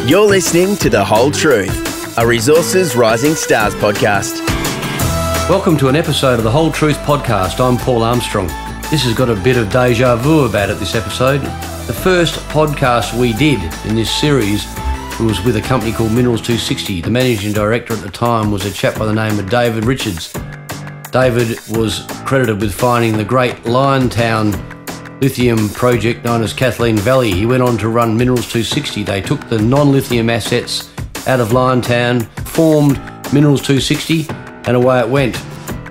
You're listening to The Whole Truth, a Resources Rising Stars podcast. Welcome to an episode of The Whole Truth podcast. I'm Paul Armstrong. This has got a bit of deja vu about it, this episode. The first podcast we did in this series was with a company called Minerals 260. The managing director at the time was a chap by the name of David Richards. David was credited with finding the great Liontown lithium project known as Kathleen Valley. He went on to run Minerals 260. They took the non-lithium assets out of Liontown, formed Minerals 260, and away it went.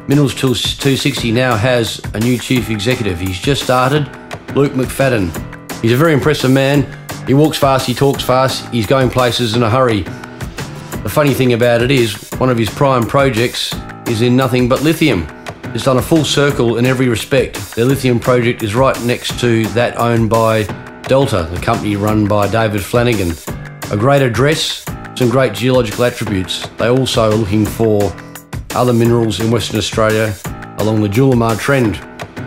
Minerals 260 now has a new chief executive. He's just started, Luke McFadyen. He's a very impressive man. He walks fast, he talks fast, he's going places in a hurry. The funny thing about it is, one of his prime projects is in nothing but lithium. It's done a full circle in every respect. The lithium project is right next to that owned by Delta, the company run by David Flanagan. A great address, some great geological attributes. They also are looking for other minerals in Western Australia along the Julimar trend.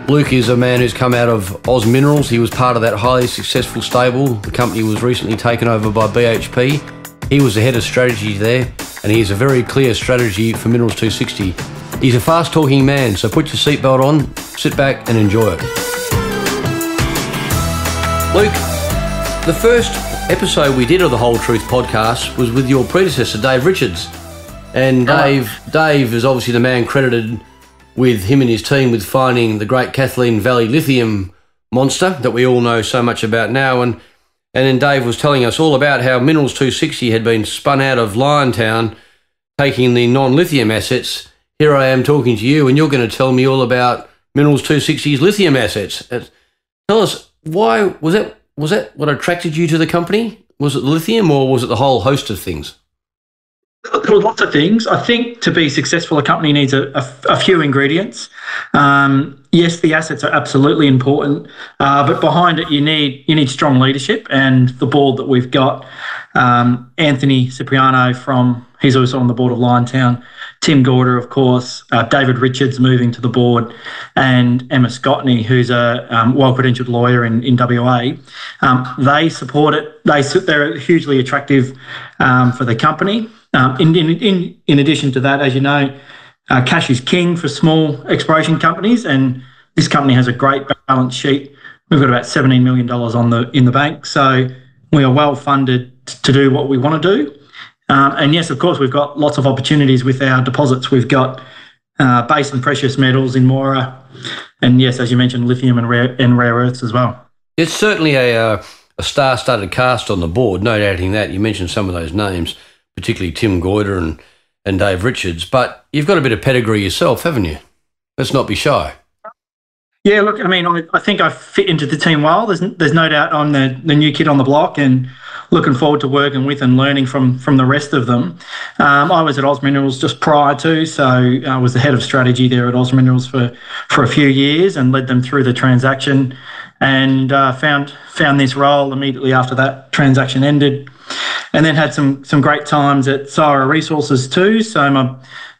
Luke is a man who's come out of Oz Minerals. He was part of that highly successful stable. The company was recently taken over by BHP. He was the head of strategy there, and he has a very clear strategy for Minerals 260. He's a fast-talking man, so put your seatbelt on, sit back and enjoy it. Luke, the first episode we did of the Whole Truth podcast was with your predecessor, Dave Richards. And Dave is obviously the man credited with him and his team with finding the great Kathleen Valley lithium monster that we all know so much about now. And then Dave was telling us all about how Minerals 260 had been spun out of Liontown, taking the non-lithium assets. Here I am talking to you, and you're going to tell me all about Minerals 260's lithium assets. Tell us, why was that what attracted you to the company? Was it the lithium, or was it the whole host of things? There were lots of things. I think to be successful, a company needs a few ingredients. Yes, the assets are absolutely important, but behind it, you need strong leadership. And the board that we've got, Anthony Cipriano he's also on the board of Liontown, Tim Goyder, of course, David Richards moving to the board, and Emma Scottney, who's a well-credentialed lawyer in WA. They support it. They're hugely attractive for the company. In addition to that, as you know, cash is king for small exploration companies, and this company has a great balance sheet. We've got about $17 million in the bank, so we are well funded to do what we want to do. And yes, of course, we've got lots of opportunities with our deposits. We've got base and precious metals in Mora, and yes, as you mentioned, lithium and rare earths as well. It's certainly a star-studded cast on the board, no doubting that. You mentioned some of those names, particularly Tim Goyder and Dave Richards, but you've got a bit of pedigree yourself, haven't you? Let's not be shy. Yeah, look, I mean, I think I fit into the team well. There's no doubt I'm the new kid on the block, and looking forward to working with and learning from the rest of them. I was at Oz Minerals just prior to, so I was the head of strategy there at Oz Minerals for a few years and led them through the transaction, and found this role immediately after that transaction ended, and then had some great times at Liontown Resources too. So my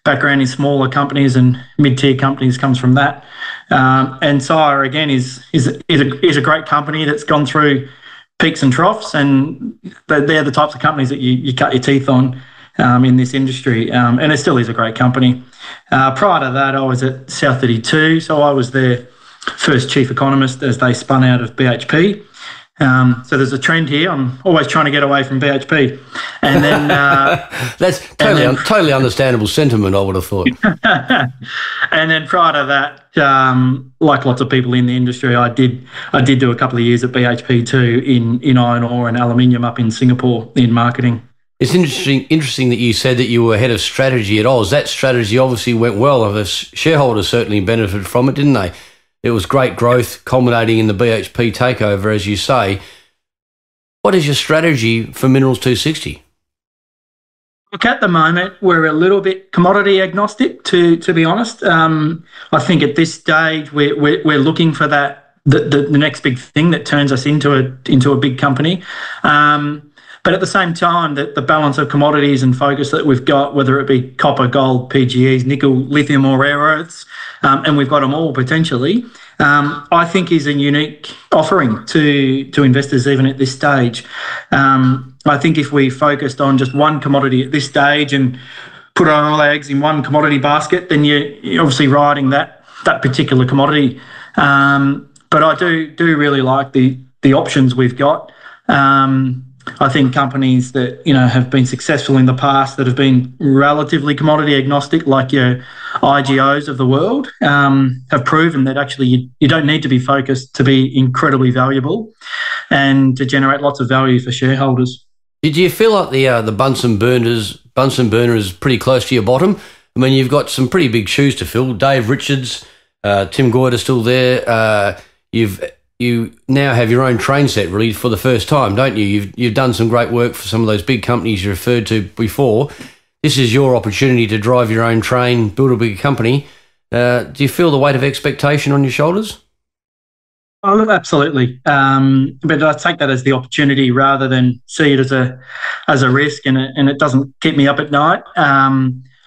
background in smaller companies and mid-tier companies comes from that. And Sire again is a great company that's gone through peaks and troughs, and they're the types of companies that you cut your teeth on in this industry. And it still is a great company. Prior to that, I was at South32, so I was their first chief economist as they spun out of BHP. So there's a trend here. I'm always trying to get away from BHP. And then that's totally understandable sentiment, I would have thought. And then prior to that, like lots of people in the industry, I did do a couple of years at BHP too in iron ore and aluminium up in Singapore in marketing. It's interesting that you said that you were head of strategy at Oz. That strategy obviously went well. The shareholders certainly benefited from it, didn't they? It was great growth culminating in the BHP takeover, as you say. What is your strategy for Minerals 260? Look, at the moment, we're a little bit commodity agnostic, to be honest. I think at this stage, we're looking for the next big thing that turns us into a big company. But at the same time, the balance of commodities and focus that we've got, whether it be copper, gold, PGEs, nickel, lithium or rare earths, and we've got them all potentially, I think is a unique offering to investors even at this stage. I think if we focused on just one commodity at this stage and put all our eggs in one commodity basket, then you're obviously riding that particular commodity. But I do really like the options we've got. I think companies that have been successful in the past that have been relatively commodity agnostic, like your IGOs of the world, have proven that actually you don't need to be focused to be incredibly valuable and to generate lots of value for shareholders. Did you feel like the Bunsen burner is pretty close to your bottom? I mean, you've got some pretty big shoes to fill. Dave Richards, Tim Goyder still there. You now have your own train set really for the first time, don't you? You've done some great work for some of those big companies you referred to before. This is your opportunity to drive your own train, build a big company. Do you feel the weight of expectation on your shoulders? Oh, look, absolutely. But I take that as the opportunity rather than see it as a risk, and it doesn't keep me up at night.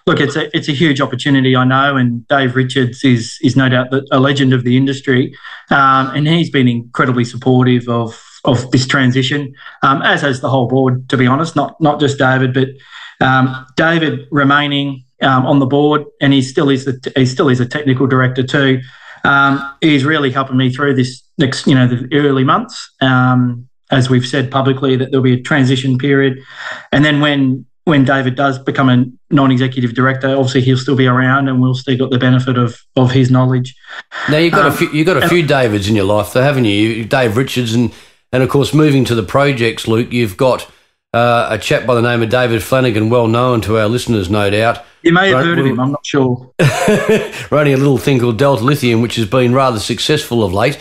Look, it's a huge opportunity, I know, and Dave Richards is no doubt a legend of the industry, and he's been incredibly supportive of this transition, as has the whole board, to be honest, not just David, but David remaining on the board, and he still is a technical director too. He's really helping me through this next, the early months, as we've said publicly that there'll be a transition period, and then when David does become a non-executive director, obviously he'll still be around and we'll still got the benefit of his knowledge. Now you've got a few Davids in your life, though, haven't you? Dave Richards and of course moving to the projects, Luke. You've got a chap by the name of David Flanagan, well known to our listeners, no doubt. You may have heard of him. I'm not sure. Running a little thing called Delta Lithium, which has been rather successful of late.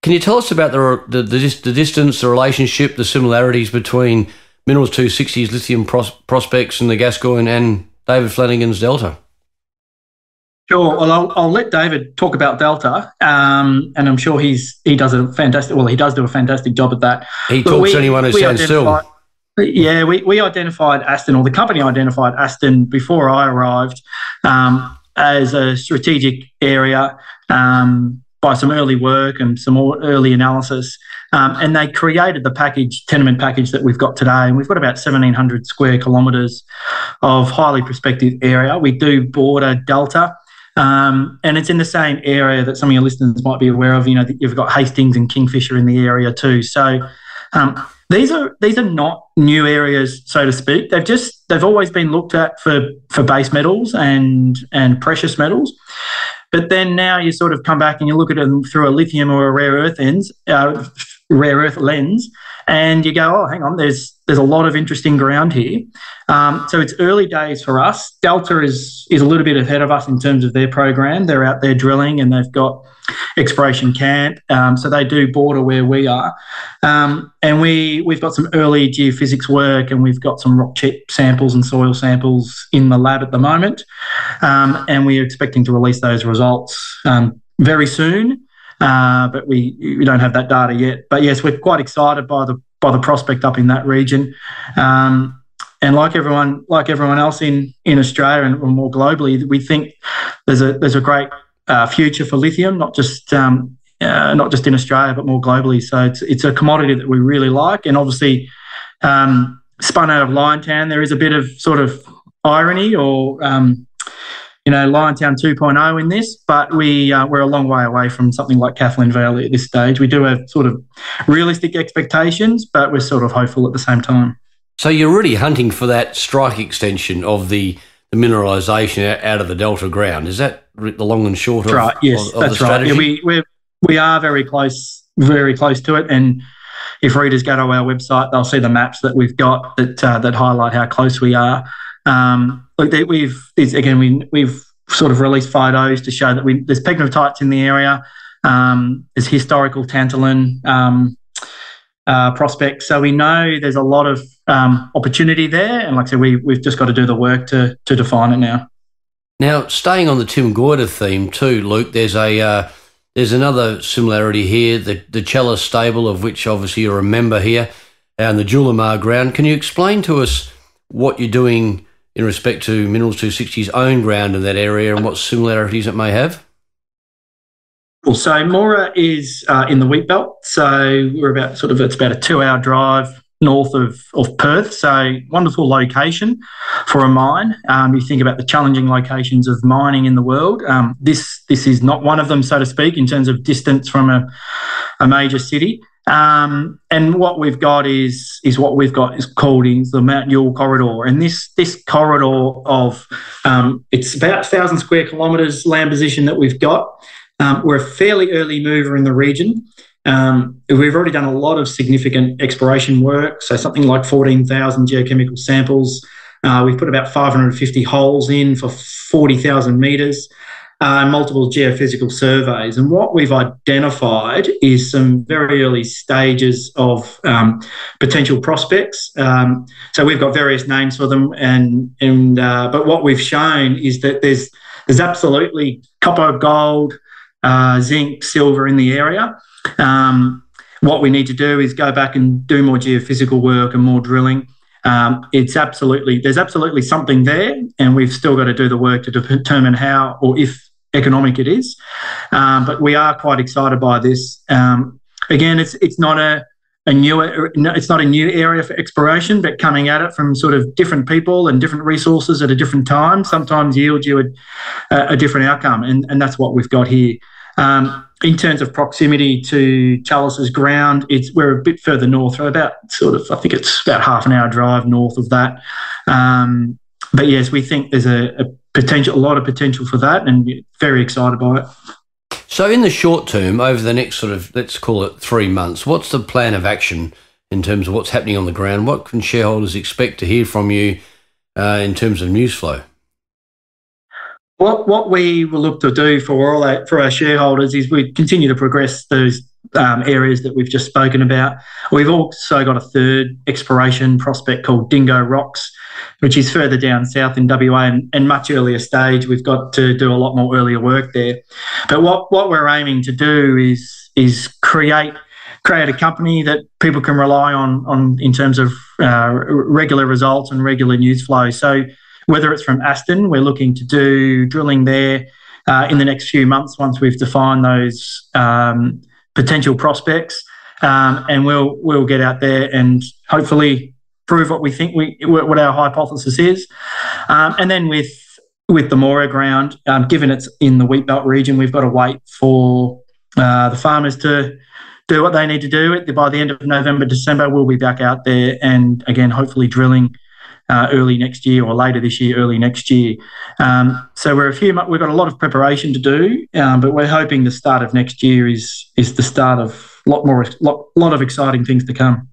Can you tell us about the distance, the relationship, the similarities between Minerals 260's lithium prospects and the Gascoyne and David Flanagan's Delta? Sure. Well, I'll let David talk about Delta, and I'm sure he does do a fantastic job at that. He talks to anyone who stands still. Yeah, we identified Aston, or the company identified Aston before I arrived, as a strategic area by some early work and some more early analysis. And they created the tenement package that we've got today. And we've got about 1,700 square kilometres of highly prospective area. We do border Delta, and it's in the same area that some of your listeners might be aware of. You've got Hastings and Kingfisher in the area too. So these are not new areas, so to speak. They've always been looked at for base metals and precious metals. But then now you sort of come back and you look at them through a lithium or a rare earth lens, and you go, oh, hang on, there's a lot of interesting ground here. So it's early days for us. Delta is a little bit ahead of us in terms of their program. They're out there drilling and they've got exploration camp. So they do border where we are. And we've got some early geophysics work, and we've got some rock chip samples and soil samples in the lab at the moment. And we're expecting to release those results very soon. But we don't have that data yet. But yes, we're quite excited by the prospect up in that region. And like everyone else in Australia and more globally, we think there's a great future for lithium, not just in Australia but more globally. So it's a commodity that we really like, and obviously spun out of Liontown, there is a bit of sort of irony or Liontown 2.0 in this, but we're a long way away from something like Kathleen Valley at this stage. We do have sort of realistic expectations, but we're sort of hopeful at the same time. So you're really hunting for that strike extension of the mineralisation out of the Delta ground. Is that the long and short of the strategy? Yeah, we are very close to it, and if readers go to our website, they'll see the maps that we've got that highlight how close we are. We've sort of released photos to show that there's pegmatites in the area. There's historical tantalum prospects, so we know there's a lot of opportunity there. And like I said, we've just got to do the work to define it now. Now, staying on the Tim Goyder theme too, Luke, there's another similarity here. The Chalice stable, of which obviously you're a member here, and the Julimar ground. Can you explain to us what you're doing in respect to Minerals 260's own ground in that area and what similarities it may have? Well, so Mora is in the wheat belt. So it's about a 2-hour drive north of Perth, so wonderful location for a mine. You think about the challenging locations of mining in the world. This is not one of them, so to speak, in terms of distance from a major city. And what we've got is called the Mount Ewell corridor, and this corridor of it's about 1,000 square kilometres land position that we've got. We're a fairly early mover in the region. We've already done a lot of significant exploration work, so something like 14,000 geochemical samples. We've put about 550 holes in for 40,000 metres. Multiple geophysical surveys. And what we've identified is some very early stages of potential prospects. So we've got various names for them, but what we've shown is that there's absolutely copper, gold, zinc, silver in the area. What we need to do is go back and do more geophysical work and more drilling. There's absolutely something there, and we've still got to do the work to determine how or if economic it is. But we are quite excited by this. Again, it's not a new area for exploration, but coming at it from sort of different people and different resources at a different time sometimes yields you a different outcome, and that's what we've got here. In terms of proximity to Chalice's ground, we're a bit further north, about I think it's about half an hour drive north of that. But yes, we think there's a lot of potential for that, and very excited by it. So in the short term, over the next let's call it 3 months, what's the plan of action in terms of what's happening on the ground? What can shareholders expect to hear from you in terms of news flow? What we will look to do for our shareholders is we continue to progress those areas that we've just spoken about. We've also got a third exploration prospect called Dingo Rocks, which is further down south in WA and much earlier stage. We've got to do a lot more earlier work there. But what we're aiming to do is create a company that people can rely on in terms of regular results and regular news flow. So whether it's from Aston, we're looking to do drilling there in the next few months once we've defined those potential prospects, and we'll get out there and hopefully prove what we think what our hypothesis is. And then with the Mora ground, given it's in the wheat belt region, we've got to wait for the farmers to do what they need to do. By the end of November, December, we'll be back out there and again, hopefully drilling early next year or later this year, early next year. So we've got a lot of preparation to do, but we're hoping the start of next year is the start of a lot of exciting things to come.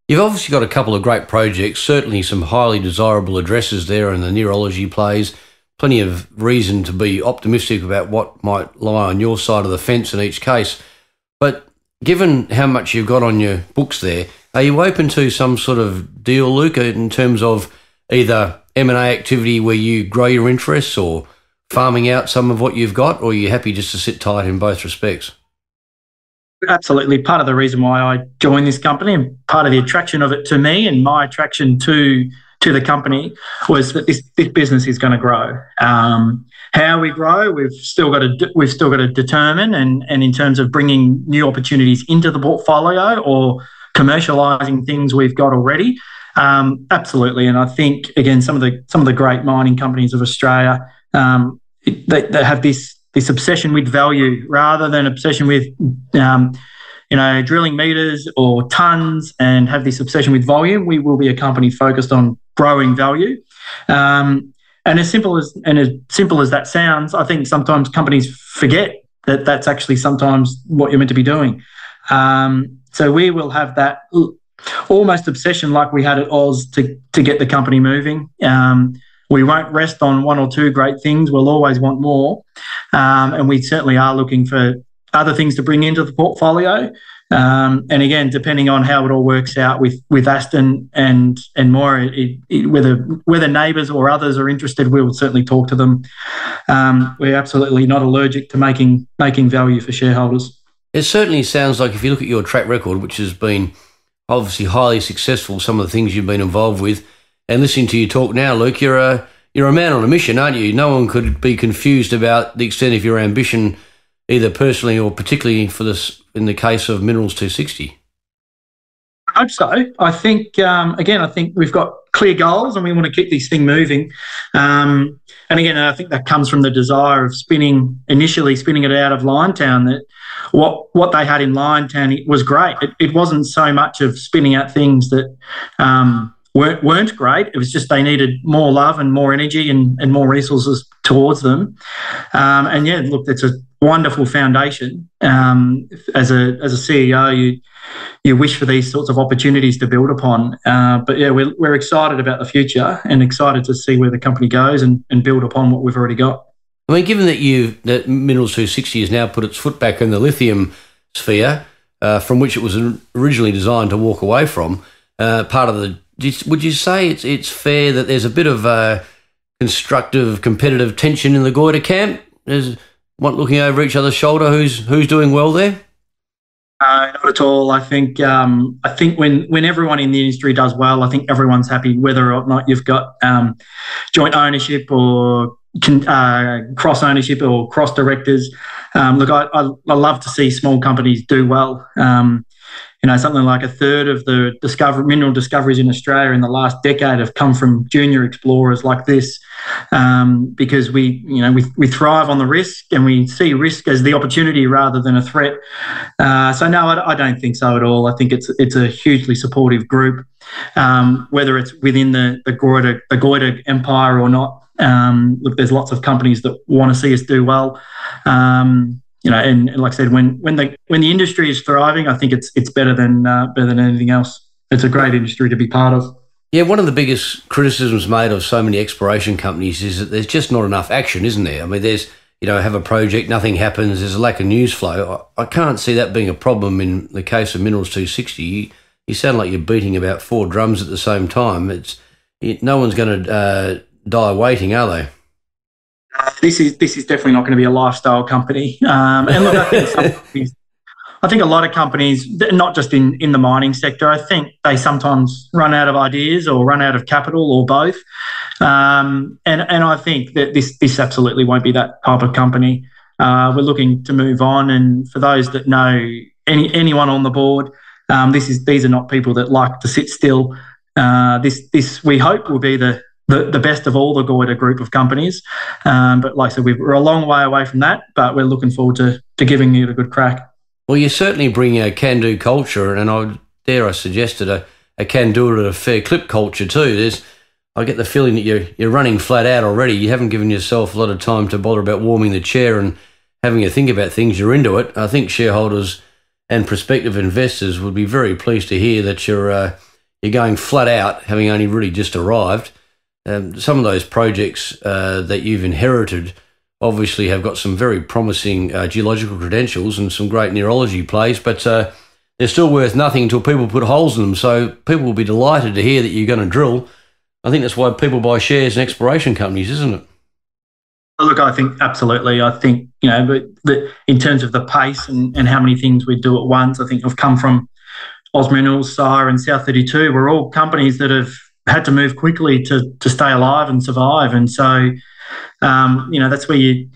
You've obviously got a couple of great projects, certainly some highly desirable addresses there in the neurology plays, plenty of reason to be optimistic about what might lie on your side of the fence in each case. But given how much you've got on your books there, are you open to some sort of deal, Luke, in terms of either M&A activity where you grow your interests or farming out some of what you've got, or are you happy just to sit tight in both respects? Absolutely. Part of the reason why I joined this company and part of the attraction of it to me and my attraction to the company was that this business is going to grow. How we grow, we've still got to determine, and in terms of bringing new opportunities into the portfolio or commercialising things we've got already. Absolutely. And I think, again, some of the great mining companies of Australia, they have this obsession with value rather than obsession with, drilling meters or tons, and have this obsession with volume. We will be a company focused on growing value. And as simple as that sounds, I think sometimes companies forget that that's actually sometimes what you're meant to be doing. So we will have that almost obsession like we had at Oz to get the company moving. We won't rest on one or two great things. We'll always want more. And we certainly are looking for other things to bring into the portfolio. And again, depending on how it all works out with Aston and more, whether neighbours or others are interested, we'll certainly talk to them. We're absolutely not allergic to making value for shareholders. It certainly sounds like, if you look at your track record, which has been obviously highly successful, some of the things you've been involved with, and listening to you talk now, Luke, you're a man on a mission, aren't you? No one could be confused about the extent of your ambition, either personally or particularly in the case of Minerals 260. hope so. I think, again, I think we've got clear goals and we want to keep this thing moving. And again, I think that comes from the desire of initially spinning it out of Liontown, that what they had in Liontown was great. It wasn't so much of spinning out things that weren't great. It was just they needed more love and more energy and more resources towards them. And yeah, look, it's a wonderful foundation. As a CEO, you wish for these sorts of opportunities to build upon. But yeah, we're excited about the future and excited to see where the company goes and build upon what we've already got. I mean, given that Minerals 260 has now put its foot back in the lithium sphere, from which it was originally designed to walk away from, would you say it's fair that there's a bit of constructive, competitive tension in the Goyder camp? There's one looking over each other's shoulder. Who's doing well there? Not at all. I think when everyone in the industry does well, I think everyone's happy, whether or not you've got joint ownership or cross ownership or cross directors. Look, I love to see small companies do well. Something like a third of the mineral discoveries in Australia in the last decade have come from junior explorers like this, because we thrive on the risk and we see risk as the opportunity rather than a threat. So no, I don't think so at all. I think it's a hugely supportive group, whether it's within the Goyder empire or not. Look, there's lots of companies that want to see us do well. And like I said, when the industry is thriving, I think it's better than anything else. It's a great industry to be part of. Yeah, one of the biggest criticisms made of so many exploration companies is that there's just not enough action, isn't there? I mean, there's have a project, nothing happens, there's a lack of news flow. I can't see that being a problem in the case of Minerals 260. You sound like you're beating about 4 drums at the same time. No one's going to die waiting, are they? This is definitely not going to be a lifestyle company. And look, I think a lot of companies, not just in the mining sector, I think they sometimes run out of ideas or run out of capital or both. And I think that this absolutely won't be that type of company. We're looking to move on, and for those that know anyone on the board, these are not people that like to sit still. This we hope will be the best of all the Goyder group of companies. But like I said, we're a long way away from that, but we're looking forward to giving it a good crack. Well, you certainly bring a can-do culture, and I suggested a can-do at a fair clip culture too. I get the feeling that you're running flat out already. You haven't given yourself a lot of time to bother about warming the chair and having a think about things. You're into it. I think shareholders and prospective investors would be very pleased to hear that you're going flat out, having only really just arrived. Some of those projects that you've inherited obviously have got some very promising geological credentials and some great neurology plays, but they're still worth nothing until people put holes in them. So people will be delighted to hear that you're going to drill. I think that's why people buy shares in exploration companies, isn't it? Look, I think absolutely. I think, but in terms of the pace and how many things we do at once, I think I've come from Oz Minerals, Sire and South 32. We're all companies that have had to move quickly to stay alive and survive. And so, that's where you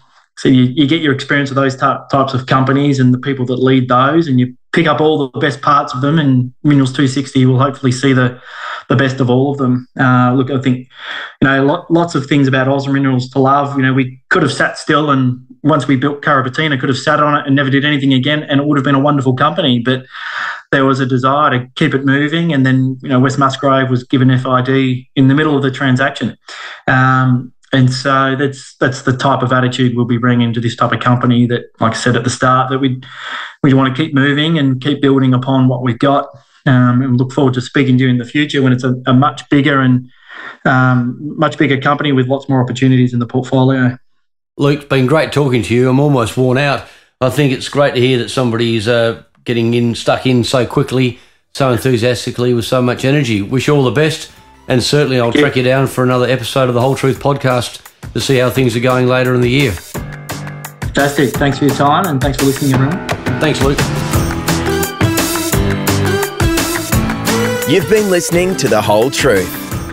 get your experience with those types of companies and the people that lead those, and you pick up all the best parts of them, and Minerals 260 will hopefully see the best of all of them. Look, I think, lots of things about Oz Minerals to love. We could have sat still, and once we built Carrapateena, could have sat on it and never did anything again, and it would have been a wonderful company. But there was a desire to keep it moving, and then West Musgrave was given FID in the middle of the transaction, and so that's the type of attitude we'll be bringing to this type of company. That, like I said at the start, that we want to keep moving and keep building upon what we've got, and look forward to speaking to you in the future when it's a much bigger and much bigger company with lots more opportunities in the portfolio. Luke, it's been great talking to you. I'm almost worn out. I think it's great to hear that somebody's getting stuck in so quickly, so enthusiastically, with so much energy. Wish you all the best, and certainly I'll track you down for another episode of the Whole Truth podcast to see how things are going later in the year. Fantastic. Thanks for your time, and thanks for listening, everyone. Thanks, Luke. You've been listening to The Whole Truth,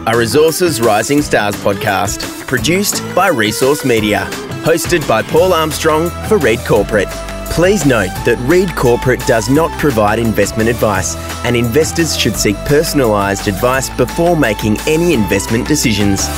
a Resources Rising Stars podcast, produced by Resource Media, hosted by Paul Armstrong for Reed Corporate. Please note that Reed Corporate does not provide investment advice, and investors should seek personalised advice before making any investment decisions.